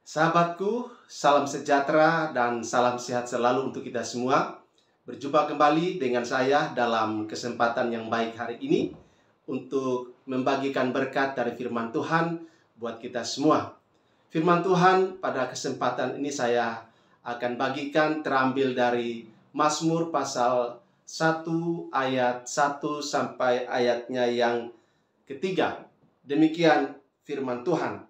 Sahabatku, salam sejahtera dan salam sehat selalu untuk kita semua. Berjumpa kembali dengan saya dalam kesempatan yang baik hari ini untuk membagikan berkat dari firman Tuhan buat kita semua. Firman Tuhan pada kesempatan ini saya akan bagikan terambil dari Mazmur pasal 1 ayat 1 sampai ayatnya yang ketiga. Demikian firman Tuhan.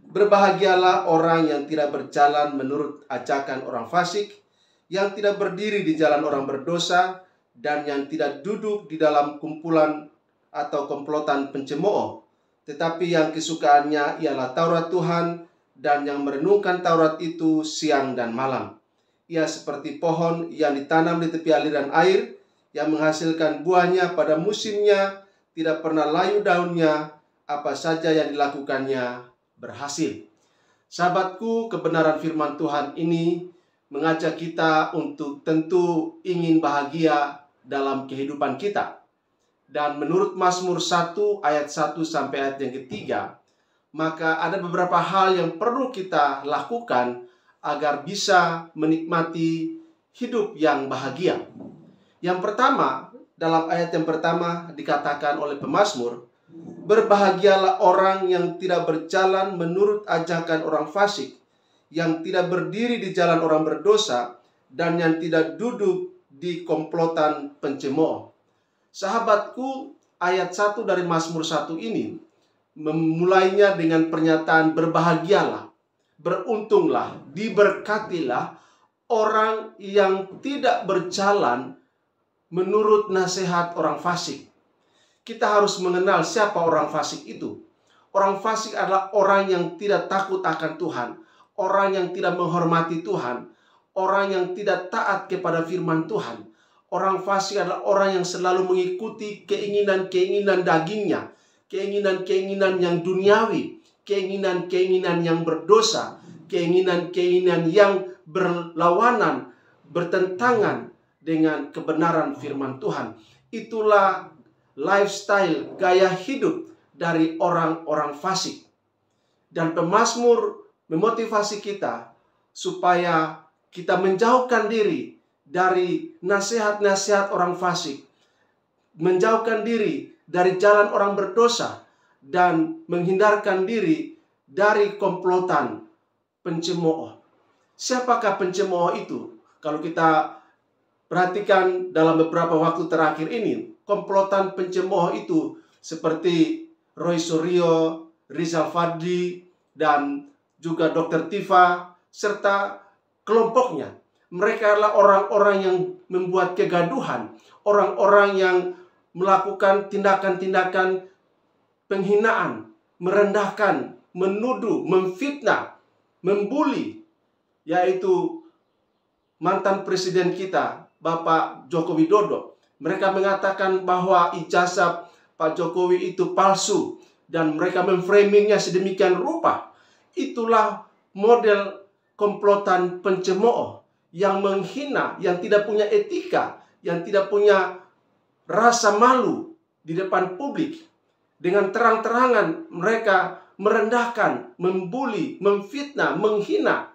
Berbahagialah orang yang tidak berjalan menurut ajakan orang fasik, yang tidak berdiri di jalan orang berdosa, dan yang tidak duduk di dalam kumpulan atau komplotan pencemooh. Tetapi yang kesukaannya ialah Taurat Tuhan, dan yang merenungkan Taurat itu siang dan malam. Ia seperti pohon yang ditanam di tepi aliran air, yang menghasilkan buahnya pada musimnya, tidak pernah layu daunnya, apa saja yang dilakukannya berhasil. Sahabatku, kebenaran firman Tuhan ini mengajak kita untuk tentu ingin bahagia dalam kehidupan kita. Dan menurut Mazmur 1 ayat 1 sampai ayat yang ketiga, maka ada beberapa hal yang perlu kita lakukan agar bisa menikmati hidup yang bahagia. Yang pertama, dalam ayat yang pertama dikatakan oleh pemazmur, berbahagialah orang yang tidak berjalan menurut ajakan orang fasik, yang tidak berdiri di jalan orang berdosa, dan yang tidak duduk di komplotan pencemooh. Sahabatku, ayat 1 dari Mazmur 1 ini memulainya dengan pernyataan berbahagialah, beruntunglah, diberkatilah orang yang tidak berjalan menurut nasihat orang fasik. Kita harus mengenal siapa orang fasik itu. Orang fasik adalah orang yang tidak takut akan Tuhan, orang yang tidak menghormati Tuhan, orang yang tidak taat kepada firman Tuhan. Orang fasik adalah orang yang selalu mengikuti keinginan-keinginan dagingnya, keinginan-keinginan yang duniawi, keinginan-keinginan yang berdosa, keinginan-keinginan yang berlawanan, bertentangan dengan kebenaran firman Tuhan. Itulah lifestyle, gaya hidup dari orang-orang fasik. Dan pemazmur memotivasi kita supaya kita menjauhkan diri dari nasihat-nasihat orang fasik, menjauhkan diri dari jalan orang berdosa, dan menghindarkan diri dari komplotan pencemooh. Siapakah pencemooh itu? Kalau kita perhatikan dalam beberapa waktu terakhir ini, komplotan pencemooh itu seperti Roy Suryo, Rizal Fadli, dan juga Dr. Tifa, serta kelompoknya. Mereka adalah orang-orang yang membuat kegaduhan, orang-orang yang melakukan tindakan-tindakan penghinaan, merendahkan, menuduh, memfitnah, membuli, yaitu mantan presiden kita, Bapak Joko Widodo. Mereka mengatakan bahwa ijazah Pak Jokowi itu palsu, dan mereka memframingnya sedemikian rupa. Itulah model komplotan pencemooh yang menghina, yang tidak punya etika, yang tidak punya rasa malu di depan publik. Dengan terang-terangan mereka merendahkan, membuli, memfitnah, menghina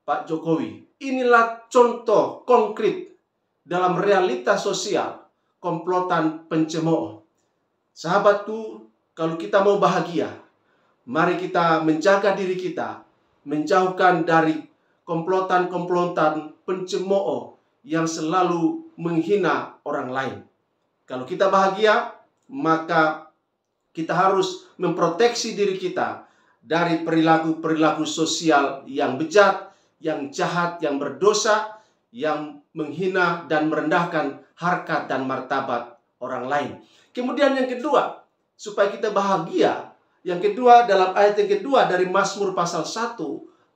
Pak Jokowi. Inilah contoh konkret dalam realitas sosial komplotan pencemooh. Sahabatku, kalau kita mau bahagia, mari kita menjaga diri kita, menjauhkan dari komplotan-komplotan pencemooh yang selalu menghina orang lain. Kalau kita bahagia, maka kita harus memproteksi diri kita dari perilaku-perilaku sosial yang bejat, yang jahat, yang berdosa, yang menghina dan merendahkan harkat dan martabat orang lain. Kemudian yang kedua, supaya kita bahagia, yang kedua dalam ayat yang kedua dari Mazmur pasal 1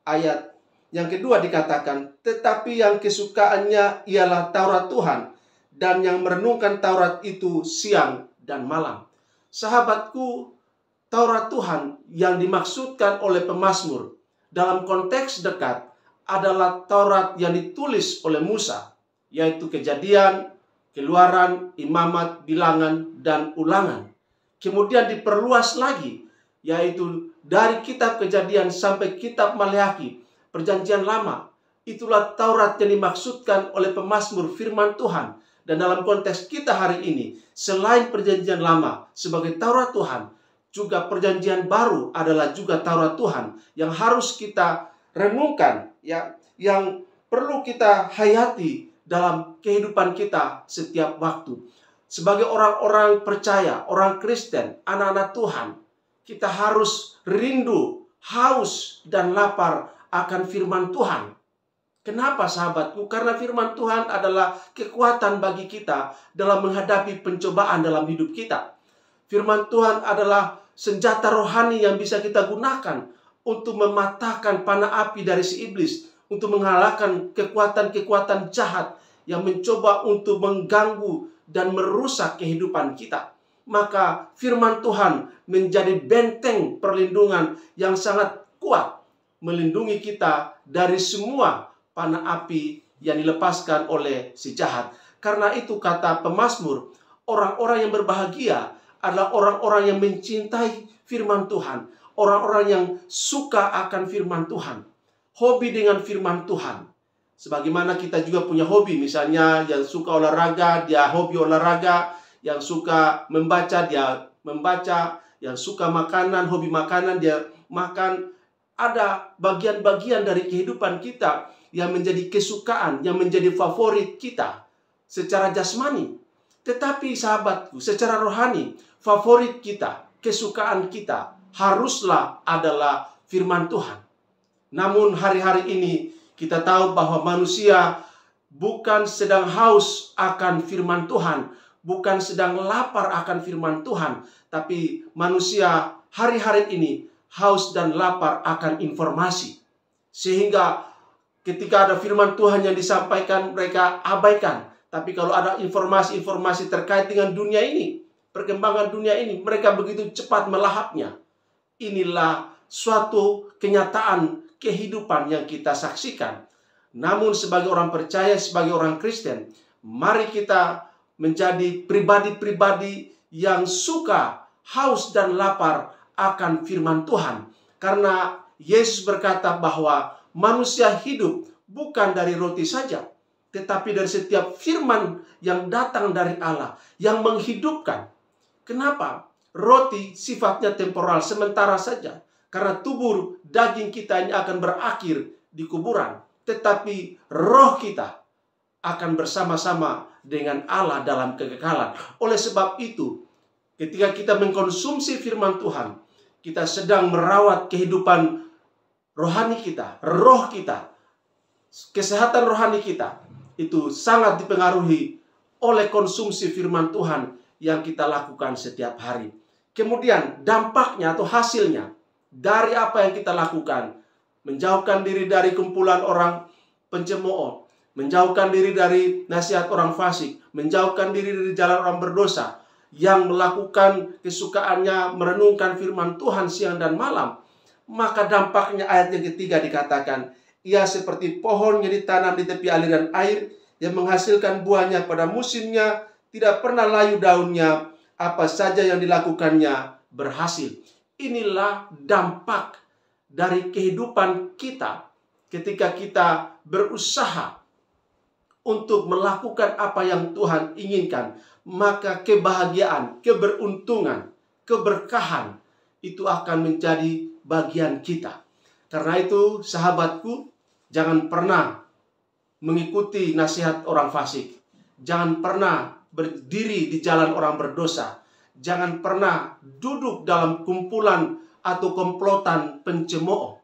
ayat yang kedua dikatakan, tetapi yang kesukaannya ialah Taurat Tuhan, dan yang merenungkan Taurat itu siang dan malam. Sahabatku, Taurat Tuhan yang dimaksudkan oleh pemazmur dalam konteks dekat adalah Taurat yang ditulis oleh Musa, yaitu Kejadian, Keluaran, Imamat, Bilangan, dan Ulangan. Kemudian diperluas lagi yaitu dari kitab Kejadian sampai kitab Maleakhi, Perjanjian Lama. Itulah Taurat yang dimaksudkan oleh pemazmur firman Tuhan. Dan dalam konteks kita hari ini, selain Perjanjian Lama sebagai Taurat Tuhan, juga Perjanjian Baru adalah juga Taurat Tuhan yang harus kita renungkan, ya, yang perlu kita hayati dalam kehidupan kita setiap waktu. Sebagai orang-orang percaya, orang Kristen, anak-anak Tuhan, kita harus rindu, haus, dan lapar akan firman Tuhan. Kenapa sahabatku? Karena firman Tuhan adalah kekuatan bagi kita dalam menghadapi pencobaan dalam hidup kita. Firman Tuhan adalah senjata rohani yang bisa kita gunakan untuk mematahkan panah api dari si iblis, untuk mengalahkan kekuatan-kekuatan jahat yang mencoba untuk mengganggu dan merusak kehidupan kita. Maka firman Tuhan menjadi benteng perlindungan yang sangat kuat, melindungi kita dari semua panah api yang dilepaskan oleh si jahat. Karena itu kata pemazmur, orang-orang yang berbahagia adalah orang-orang yang mencintai firman Tuhan, orang-orang yang suka akan firman Tuhan, hobi dengan firman Tuhan. Sebagaimana kita juga punya hobi, misalnya yang suka olahraga, dia hobi olahraga, yang suka membaca, dia membaca, yang suka makanan, hobi makanan, dia makan. Ada bagian-bagian dari kehidupan kita yang menjadi kesukaan, yang menjadi favorit kita secara jasmani. Tetapi sahabatku, secara rohani, favorit kita, kesukaan kita haruslah adalah firman Tuhan. Namun hari-hari ini kita tahu bahwa manusia bukan sedang haus akan firman Tuhan, bukan sedang lapar akan firman Tuhan, tapi manusia hari-hari ini haus dan lapar akan informasi. Sehingga ketika ada firman Tuhan yang disampaikan, mereka abaikan. Tapi kalau ada informasi-informasi terkait dengan dunia ini, perkembangan dunia ini, mereka begitu cepat melahapnya. Inilah suatu kenyataan kehidupan yang kita saksikan. Namun sebagai orang percaya, sebagai orang Kristen, mari kita menjadi pribadi-pribadi yang suka, haus dan lapar akan firman Tuhan. Karena Yesus berkata bahwa manusia hidup bukan dari roti saja, tetapi dari setiap firman yang datang dari Allah, yang menghidupkan. Kenapa? Roti sifatnya temporal, sementara saja. Karena tubuh daging kita ini akan berakhir di kuburan. Tetapi roh kita akan bersama-sama dengan Allah dalam kekekalan. Oleh sebab itu, ketika kita mengkonsumsi firman Tuhan, kita sedang merawat kehidupan rohani kita, roh kita, kesehatan rohani kita. Itu sangat dipengaruhi oleh konsumsi firman Tuhan yang kita lakukan setiap hari. Kemudian dampaknya atau hasilnya dari apa yang kita lakukan, menjauhkan diri dari kumpulan orang pencemooh, menjauhkan diri dari nasihat orang fasik, menjauhkan diri dari jalan orang berdosa, yang melakukan kesukaannya merenungkan firman Tuhan siang dan malam. Maka dampaknya ayat yang ketiga dikatakan, ia seperti pohon yang ditanam di tepi aliran air, yang menghasilkan buahnya pada musimnya, tidak pernah layu daunnya, apa saja yang dilakukannya berhasil. Inilah dampak dari kehidupan kita ketika kita berusaha untuk melakukan apa yang Tuhan inginkan. Maka kebahagiaan, keberuntungan, keberkahan itu akan menjadi bagian kita. Karena itu sahabatku, jangan pernah mengikuti nasihat orang fasik. Jangan pernah berdiri di jalan orang berdosa. Jangan pernah duduk dalam kumpulan atau komplotan pencemooh.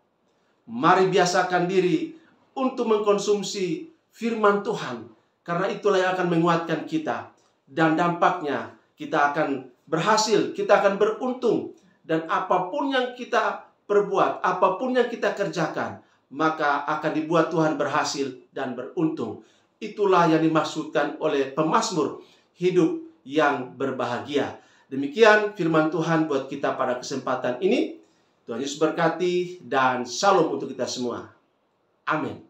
Mari biasakan diri untuk mengkonsumsi firman Tuhan. Karena itulah yang akan menguatkan kita. Dan dampaknya kita akan berhasil, kita akan beruntung. Dan apapun yang kita perbuat, apapun yang kita kerjakan, maka akan dibuat Tuhan berhasil dan beruntung. Itulah yang dimaksudkan oleh pemazmur, hidup yang berbahagia. Demikian firman Tuhan buat kita pada kesempatan ini. Tuhan Yesus berkati dan shalom untuk kita semua. Amin.